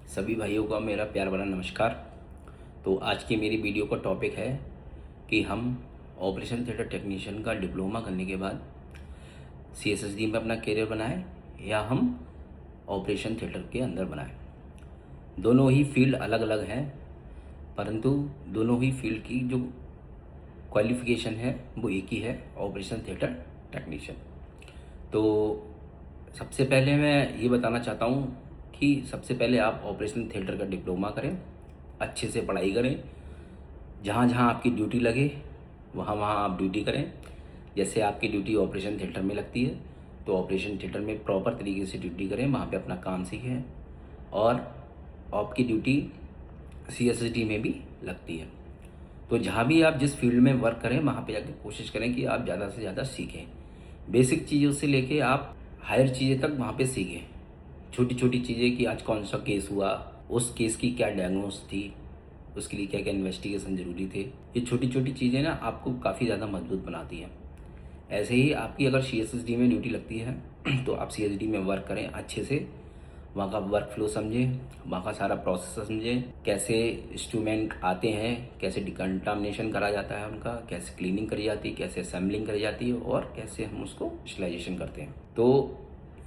सभी भाइयों का मेरा प्यार भरा नमस्कार। तो आज की मेरी वीडियो का टॉपिक है कि हम ऑपरेशन थिएटर टेक्नीशियन का डिप्लोमा करने के बाद सीएसएसडी में अपना करियर बनाएं या हम ऑपरेशन थिएटर के अंदर बनाएं। दोनों ही फील्ड अलग अलग हैं, परंतु दोनों ही फील्ड की जो क्वालिफ़िकेशन है वो एक ही है, ऑपरेशन थिएटर टेक्नीशियन। तो सबसे पहले मैं ये बताना चाहता हूँ कि सबसे पहले आप ऑपरेशन थिएटर का डिप्लोमा करें, अच्छे से पढ़ाई करें, जहाँ जहाँ आपकी ड्यूटी लगे वहाँ वहाँ आप ड्यूटी करें। जैसे आपकी ड्यूटी ऑपरेशन थिएटर में लगती है तो ऑपरेशन थिएटर में प्रॉपर तरीके से ड्यूटी करें, वहाँ पे अपना काम सीखें। और आपकी ड्यूटी सीएसएसडी में भी लगती है, तो जहाँ भी आप जिस फील्ड में वर्क करें वहाँ पे जाके कोशिश करें कि आप ज़्यादा से ज़्यादा सीखें। बेसिक चीज़ों से लेके आप हायर चीज़ें तक वहाँ पे सीखें। छोटी छोटी चीज़ें कि आज कौन सा केस हुआ, उस केस की क्या डायग्नोस थी, उसके लिए क्या क्या इन्वेस्टिगेशन ज़रूरी थे। ये छोटी छोटी चीज़ें ना आपको काफ़ी ज़्यादा मजबूत बनाती हैं। ऐसे ही आपकी अगर सीएसएसडी में ड्यूटी लगती है तो आप सीएसडी में वर्क करें अच्छे से, वहाँ का वर्क फ्लो समझें, वहाँ का सारा प्रोसेस समझें, कैसे इंस्ट्रूमेंट आते हैं, कैसे डिकंटामिनेशन करा जाता है उनका, कैसे क्लीनिंग करी जाती है, कैसे असेंबलिंग करी जाती है और कैसे हम उसको विजुअलाइजेशन करते हैं। तो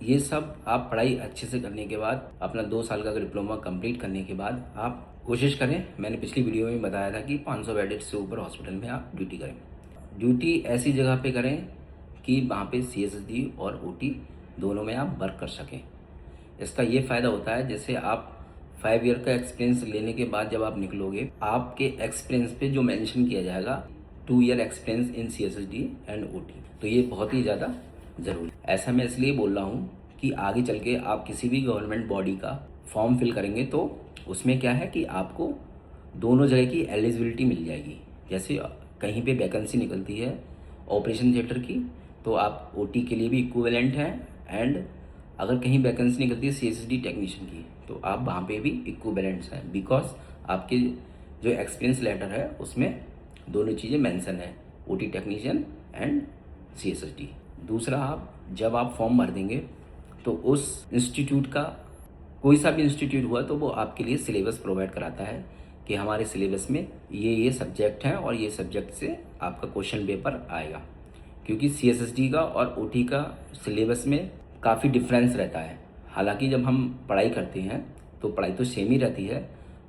ये सब आप पढ़ाई अच्छे से करने के बाद, अपना 2 साल का डिप्लोमा कंप्लीट करने के बाद आप कोशिश करें, मैंने पिछली वीडियो में बताया था कि 500 बेडेड से ऊपर हॉस्पिटल में आप ड्यूटी करें। ड्यूटी ऐसी जगह पे करें कि वहाँ पे सीएसएसडी और ओटी दोनों में आप वर्क कर सकें। इसका ये फ़ायदा होता है, जैसे आप 5 ईयर का एक्सपीरियंस लेने के बाद जब आप निकलोगे, आपके एक्सपीरियंस पे जो मेंशन किया जाएगा 2 year experience in CSSD and OT, तो ये बहुत ही ज़्यादा ज़रूरी है। ऐसा मैं इसलिए बोल रहा हूँ कि आगे चल के आप किसी भी गवर्नमेंट बॉडी का फॉर्म फिल करेंगे तो उसमें क्या है कि आपको दोनों जगह की एलिजिबिलिटी मिल जाएगी। जैसे कहीं पे वैकेंसी निकलती है ऑपरेशन थिएटर की, तो आप ओटी के लिए भी इक्विवेलेंट हैं, एंड अगर कहीं वैकेंसी निकलती है सीएसडी टेक्नीशियन की तो आप वहाँ पे भी इक्विवेलेंट्स हैं, बिकॉज आपके जो एक्सपीरियंस लेटर है उसमें दोनों चीज़ें मेंशन है, ओटी टेक्नीशियन एंड सीएसडी। दूसरा, आप जब आप फॉर्म भर देंगे तो उस इंस्टीट्यूट का कोई सा भी इंस्टीट्यूट हुआ तो वो आपके लिए सिलेबस प्रोवाइड कराता है कि हमारे सिलेबस में ये सब्जेक्ट हैं और ये सब्जेक्ट से आपका क्वेश्चन पेपर आएगा। क्योंकि सीएसएसडी का और ओटी का सिलेबस में काफ़ी डिफरेंस रहता है। हालांकि जब हम पढ़ाई करते हैं तो पढ़ाई तो सेम ही रहती है,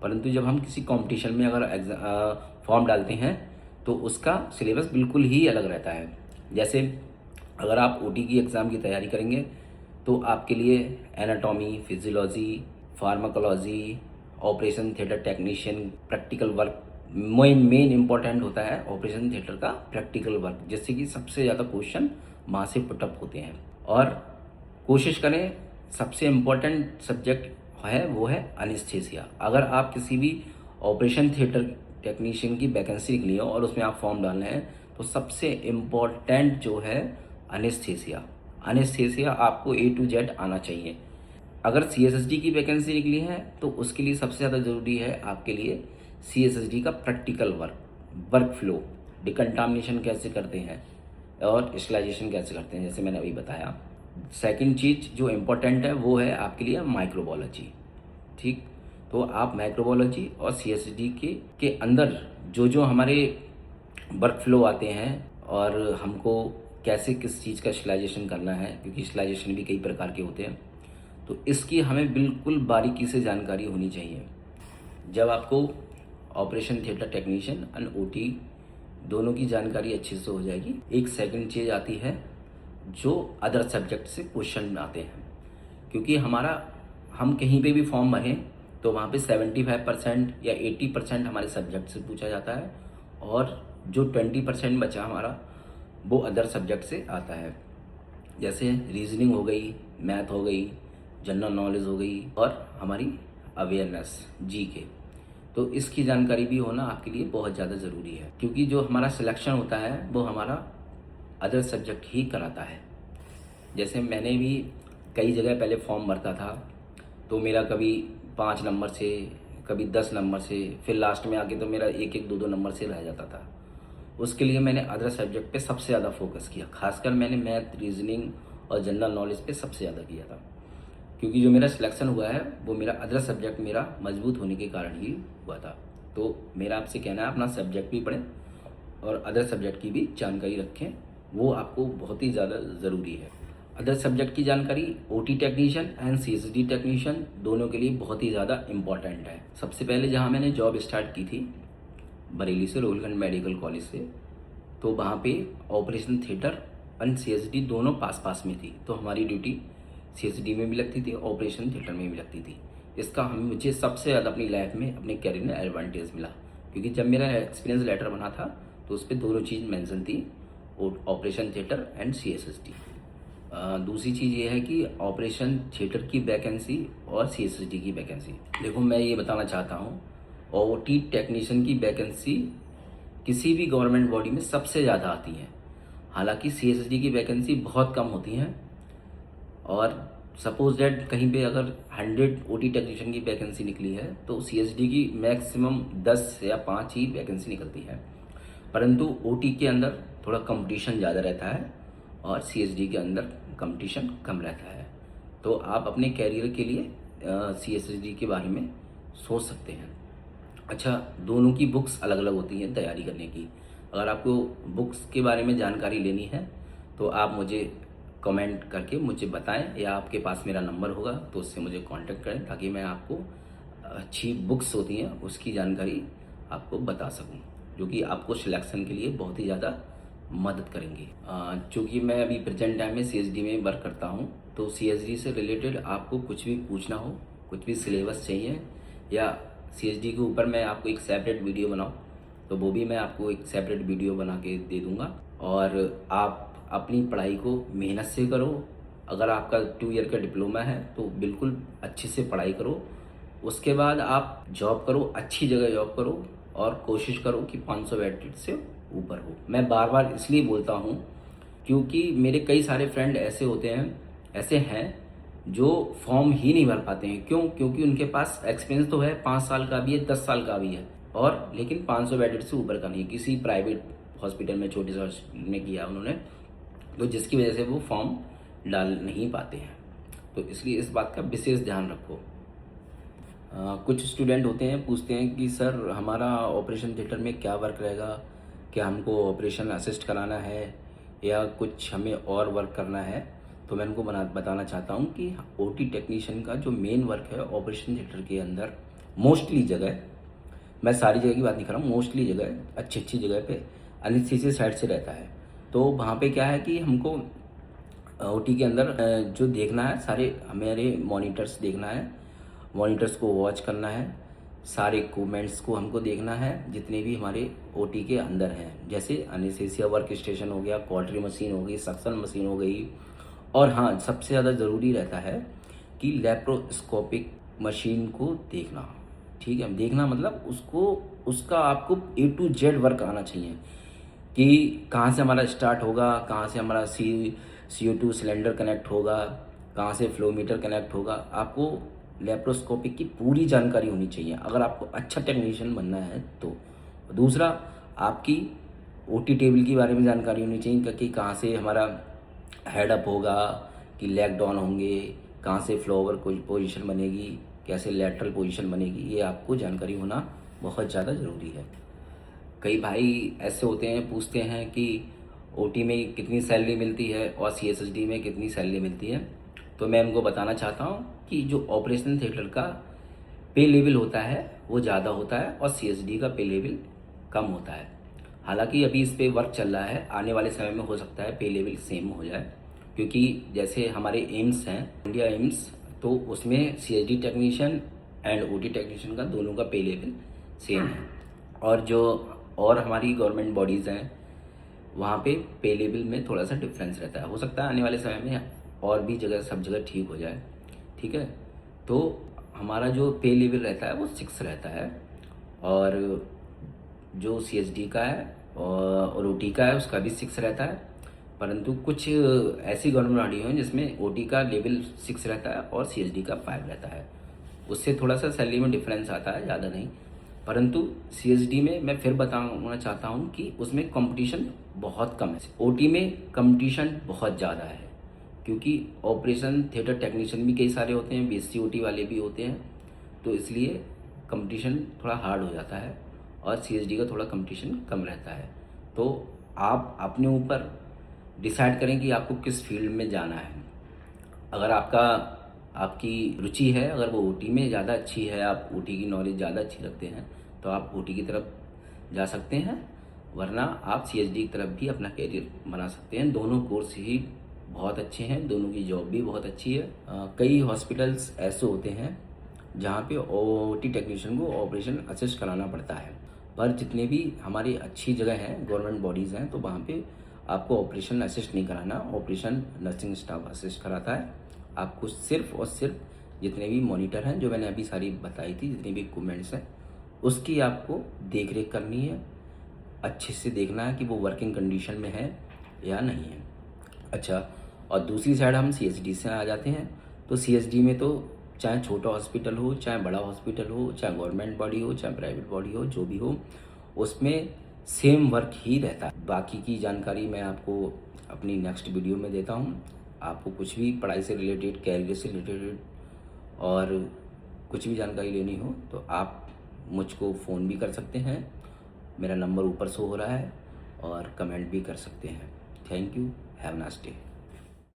परंतु जब हम किसी कंपटीशन में अगर फॉर्म डालते हैं तो उसका सिलेबस बिल्कुल ही अलग रहता है। जैसे अगर आप ओटी की एग्ज़ाम की तैयारी करेंगे तो आपके लिए anatomy, physiology, pharmacology, operation theatre technician, practical work main important होता है। ऑपरेशन थिएटर का प्रैक्टिकल वर्क, जिससे कि सबसे ज़्यादा क्वेश्चन वहाँ से पुटअप होते हैं। और कोशिश करें, सबसे इम्पॉर्टेंट सब्जेक्ट है वो है एनेस्थीसिया। अगर आप किसी भी ऑपरेशन थिएटर टेक्नीशियन की वैकेंसी निकली हो और उसमें आप फॉर्म डालना है तो सबसे इम्पॉर्टेंट जो है एनेस्थीसिया। एनेस्थीसिया आपको A to Z आना चाहिए। अगर सीएसएसडी की वैकेंसी निकली है तो उसके लिए सबसे ज़्यादा ज़रूरी है आपके लिए सीएसएसडी का प्रैक्टिकल वर्क फ्लो, डिकंटामिनेशन कैसे करते हैं और स्टरलाइजेशन कैसे करते हैं, जैसे मैंने अभी बताया। सेकंड चीज़ जो इम्पोर्टेंट है वो है आपके लिए माइक्रोबायोलॉजी। ठीक, तो आप माइक्रोबायोलॉजी और सीएसएसडी के अंदर जो हमारे वर्क फ्लो आते हैं और हमको कैसे किस चीज़ का स्टरलाइजेशन करना है, क्योंकि स्टरलाइजेशन भी कई प्रकार के होते हैं, तो इसकी हमें बिल्कुल बारीकी से जानकारी होनी चाहिए। जब आपको operation theatre technician and OT दोनों की जानकारी अच्छे से हो जाएगी, एक सेकंड चीज़ आती है जो अदर सब्जेक्ट से क्वेश्चन आते हैं। क्योंकि हम कहीं पे भी फॉर्म भरें तो वहाँ पे 75% या 80% हमारे सब्जेक्ट से पूछा जाता है और जो 20% बचा हमारा वो अदर सब्जेक्ट से आता है। जैसे रीजनिंग हो गई, मैथ हो गई, जनरल नॉलेज हो गई और हमारी अवेयरनेस जीके। तो इसकी जानकारी भी होना आपके लिए बहुत ज़्यादा ज़रूरी है, क्योंकि जो हमारा सिलेक्शन होता है वो हमारा अदर सब्जेक्ट ही कराता है। जैसे मैंने भी कई जगह पहले फॉर्म भरता था तो मेरा कभी 5 नंबर से, कभी 10 नंबर से, फिर लास्ट में आके तो मेरा 1-1, 2-2 नंबर से रह जाता था। उसके लिए मैंने अदर सब्जेक्ट पे सबसे ज़्यादा फोकस किया, खासकर मैंने मैथ, रीजनिंग और जनरल नॉलेज पे सबसे ज़्यादा किया था। क्योंकि जो मेरा सिलेक्शन हुआ है वो मेरा अदर सब्जेक्ट मेरा मजबूत होने के कारण ही हुआ था। तो मेरा आपसे कहना है अपना सब्जेक्ट भी पढ़ें और अदर सब्जेक्ट की भी जानकारी रखें, वो आपको बहुत ही ज़्यादा ज़रूरी है। अदर सब्जेक्ट की जानकारी OT technician and CSD technician दोनों के लिए बहुत ही ज़्यादा इम्पॉर्टेंट है। सबसे पहले जहाँ मैंने जॉब स्टार्ट की थी बरेली से, रोहिलखंड मेडिकल कॉलेज से, तो वहाँ पे ऑपरेशन थिएटर एंड सीएसडी दोनों पास पास में थी। तो हमारी ड्यूटी सीएसडी में भी लगती थी, ऑपरेशन थिएटर में भी लगती थी। इसका मुझे सबसे ज़्यादा अपनी लाइफ में अपने कैरियर में एडवांटेज मिला, क्योंकि जब मेरा एक्सपीरियंस लेटर बना था तो उस पर दोनों चीज़ मेंशन थी, ऑपरेशन थिएटर एंड सीएसडी। दूसरी चीज़ ये है कि ऑपरेशन थिएटर की वैकेंसी और सीएसडी की वैकेंसी, देखो मैं ये बताना चाहता हूँ, ओटी टेक्नीशियन की वैकेंसी किसी भी गवर्नमेंट बॉडी में सबसे ज़्यादा आती है। हालांकि सीएसडी की वैकेंसी बहुत कम होती हैं, और सपोज दैट कहीं पे अगर 100 ओटी टेक्नीशियन की वैकेंसी निकली है तो सीएसडी की मैक्सिमम 10 या 5 ही वैकेंसी निकलती है। परंतु ओटी के अंदर थोड़ा कंपटीशन ज़्यादा रहता है और सीएसडी के अंदर कंपटीशन कम रहता है। तो आप अपने कैरियर के लिए सीएसडी के बारे में सोच सकते हैं। अच्छा, दोनों की बुक्स अलग अलग होती हैं तैयारी करने की। अगर आपको बुक्स के बारे में जानकारी लेनी है तो आप मुझे कमेंट करके मुझे बताएं, या आपके पास मेरा नंबर होगा तो उससे मुझे कांटेक्ट करें, ताकि मैं आपको अच्छी बुक्स होती हैं उसकी जानकारी आपको बता सकूं, जो कि आपको सिलेक्शन के लिए बहुत ही ज़्यादा मदद करेंगी। चूँकि मैं अभी प्रेजेंट टाइम में सीएसडी में वर्क करता हूं, तो सीएसडी से रिलेटेड आपको कुछ भी पूछना हो, कुछ भी सिलेबस चाहिए, या सीएसडी के ऊपर मैं आपको एक सेपरेट वीडियो बनाऊं, तो वो भी मैं आपको एक सेपरेट वीडियो बना के दे दूंगा। और आप अपनी पढ़ाई को मेहनत से करो। अगर आपका 2 ईयर का डिप्लोमा है तो बिल्कुल अच्छे से पढ़ाई करो, उसके बाद आप जॉब करो, अच्छी जगह जॉब करो, और कोशिश करो कि 500 वेटेड से ऊपर हो। मैं बार बार इसलिए बोलता हूँ क्योंकि मेरे कई सारे फ्रेंड ऐसे हैं जो फॉर्म ही नहीं भर पाते हैं। क्यों? क्योंकि उनके पास एक्सपीरियंस तो है, 5 साल का भी है, 10 साल का भी है, और लेकिन 500 वेटेड से ऊपर का नहीं, किसी प्राइवेट हॉस्पिटल में छोटे से हॉस्पिटल में किया उन्होंने, तो जिसकी वजह से वो फॉर्म डाल नहीं पाते हैं। तो इसलिए इस बात का विशेष ध्यान रखो। कुछ स्टूडेंट होते हैं, पूछते हैं कि सर हमारा ऑपरेशन थिएटर में क्या वर्क रहेगा, क्या हमको ऑपरेशन असिस्ट कराना है या कुछ हमें और वर्क करना है। तो मैं उनको बताना चाहता हूँ कि ओटी टेक्नीशियन का जो मेन वर्क है ऑपरेशन थिएटर के अंदर, मोस्टली जगह, मैं सारी जगह की बात नहीं कर रहा हूँ, मोस्टली जगह अच्छी जगह पे एनेस्थीसिया साइड से रहता है। तो वहाँ पे क्या है कि हमको ओटी के अंदर जो देखना है, सारे हमारे मॉनिटर्स देखना है, मॉनिटर्स को वॉच करना है, सारे इक्विपमेंट्स को हमको देखना है जितने भी हमारे ओटी के अंदर हैं। जैसे एनेस्थीसिया वर्क स्टेशन हो गया, कॉटरी मशीन हो गई, सक्शन मशीन हो गई, और हाँ सबसे ज़्यादा ज़रूरी रहता है कि लेप्रोस्कोपिक मशीन को देखना। ठीक है, देखना मतलब उसका आपको A to Z वर्क आना चाहिए कि कहाँ से हमारा स्टार्ट होगा, कहाँ से हमारा CO2 सिलेंडर कनेक्ट होगा, कहाँ से फ्लोमीटर कनेक्ट होगा। आपको लेप्रोस्कोपिक की पूरी जानकारी होनी चाहिए अगर आपको अच्छा टेक्नीशियन बनना है तो। दूसरा, आपकी ओटी टेबल के बारे में जानकारी होनी चाहिए कि कहाँ से हमारा हेड अप होगा, कि लेग डाउन होंगे, कहाँ से फ्लोवर पोजीशन बनेगी, कैसे लैटरल पोजीशन बनेगी, ये आपको जानकारी होना बहुत ज़्यादा ज़रूरी है। कई भाई ऐसे होते हैं, पूछते हैं कि ओटी में कितनी सैलरी मिलती है और सीएसडी में कितनी सैलरी मिलती है। तो मैं उनको बताना चाहता हूँ कि जो ऑपरेशन थिएटर का पे लेवल होता है वो ज़्यादा होता है और सीएसडी का पे लेवल कम होता है। हालांकि अभी इस पे वर्क चल रहा है, आने वाले समय में हो सकता है पे लेवल सेम हो जाए, क्योंकि जैसे हमारे एम्स हैं, इंडिया एम्स, तो उसमें CSD technician and OT technician का दोनों का पे लेवल सेम है। और हमारी गवर्नमेंट बॉडीज़ हैं, वहाँ पे लेवल में थोड़ा सा डिफरेंस रहता है। हो सकता है आने वाले समय में और भी जगह, सब जगह ठीक हो जाए। ठीक है, तो हमारा जो पे लेवल रहता है वो 6 रहता है, और जो सीएसडी का है और ओटी का है उसका भी 6 रहता है। परंतु कुछ ऐसी गवर्नमेंट बॉडी हैं जिसमें ओटी का लेवल 6 रहता है और सीएसडी का 5 रहता है। उससे थोड़ा सा सैलरी में डिफरेंस आता है, ज़्यादा नहीं। परंतु सीएसडी में मैं फिर बताना चाहता हूँ कि उसमें कंपटीशन बहुत कम है। ओटी में कंपटीशन बहुत ज़्यादा है, क्योंकि ऑपरेशन थिएटर टेक्नीशियन भी कई सारे होते हैं, BSc OT वाले भी होते हैं, तो इसलिए कंपटीशन थोड़ा हार्ड हो जाता है और CSD का थोड़ा कंपटीशन कम रहता है। तो आप अपने ऊपर डिसाइड करें कि आपको किस फील्ड में जाना है। अगर आपकी रुचि है, अगर वो OT में ज़्यादा अच्छी है, आप OT की नॉलेज ज़्यादा अच्छी रखते हैं, तो आप OT की तरफ जा सकते हैं, वरना आप CSD की तरफ भी अपना करियर बना सकते हैं। दोनों कोर्स ही बहुत अच्छे हैं, दोनों की जॉब भी बहुत अच्छी है। कई हॉस्पिटल्स ऐसे होते हैं जहाँ पे OT टेक्नीशियन को ऑपरेशन असिस्ट कराना पड़ता है, पर जितने भी हमारी अच्छी जगह हैं, गवर्नमेंट बॉडीज़ हैं, तो वहाँ पे आपको ऑपरेशन असिस्ट नहीं कराना, ऑपरेशन नर्सिंग स्टाफ असिस्ट कराता है। आपको सिर्फ और सिर्फ जितने भी मॉनिटर हैं, जो मैंने अभी सारी बताई थी, जितने भी इक्विपमेंट्स हैं, उसकी आपको देख रेख करनी है। अच्छे से देखना है कि वो वर्किंग कंडीशन में है या नहीं है। अच्छा, और दूसरी साइड हम CSD से आ जाते हैं। तो CSD में तो चाहे छोटा हॉस्पिटल हो, चाहे बड़ा हॉस्पिटल हो, चाहे गवर्नमेंट बॉडी हो, चाहे प्राइवेट बॉडी हो, जो भी हो, उसमें सेम वर्क ही रहता है। बाकी की जानकारी मैं आपको अपनी नेक्स्ट वीडियो में देता हूँ। आपको कुछ भी पढ़ाई से रिलेटेड, कैरियर से रिलेटेड और कुछ भी जानकारी लेनी हो तो आप मुझको फ़ोन भी कर सकते हैं। मेरा नंबर ऊपर शो हो रहा है, और कमेंट भी कर सकते हैं। Thank you, have a nice day.